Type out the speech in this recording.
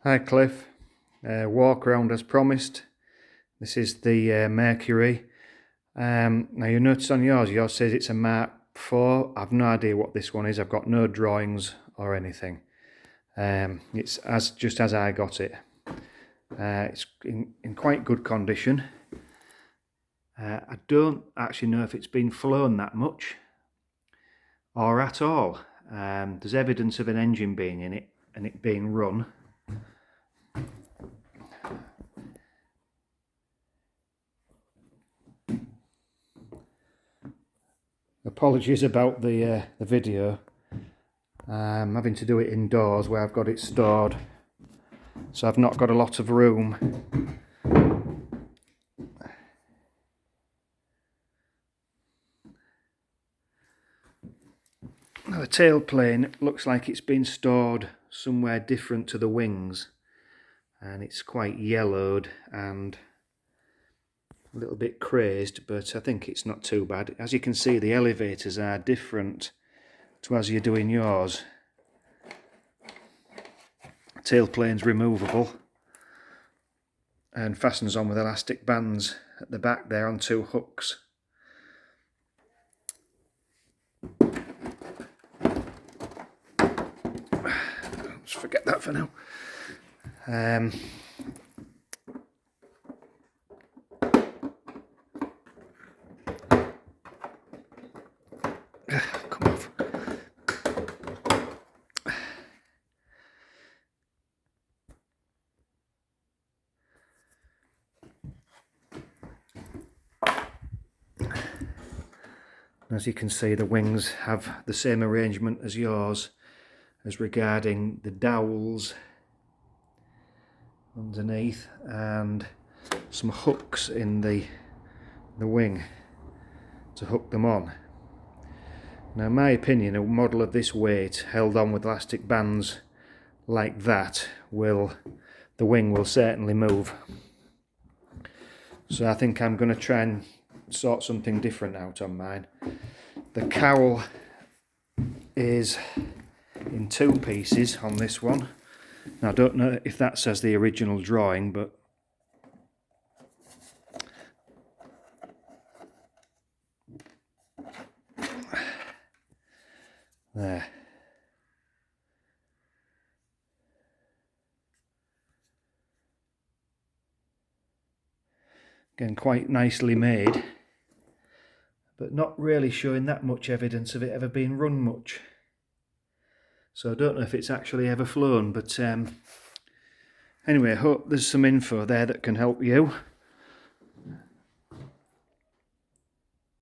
Hi Cliff, Walkround as promised. This is the Mercury. Now you notice on yours says it's a Mark IV. I've no idea what this one is. I've got no drawings or anything. It's just as I got it. It's in quite good condition. I don't actually know if it's been flown that much or at all. There's evidence of an engine being in it and it being run. Apologies about the video. I'm having to do it indoors where I've got it stored, so I've not got a lot of room. Now the tailplane looks like it's been stored somewhere different to the wings, and it's quite yellowed and a little bit crazed, but I think it's not too bad. As you can see, the elevators are different to as you're doing yours. Tailplane's removable and fastens on with elastic bands at the back there on two hooks. Let's forget that for now. Come off. As you can see, the wings have the same arrangement as yours as regarding the dowels underneath and some hooks in the wing to hook them on. Now, in my opinion, a model of this weight held on with elastic bands like that the wing will certainly move. So I think I'm going to try and sort something different out on mine. The cowl is in two pieces on this one. Now I don't know if that says the original drawing, but there. Again, quite nicely made, but not really showing that much evidence of it ever being run much. So I don't know if it's actually ever flown, but anyway, I hope there's some info there that can help you.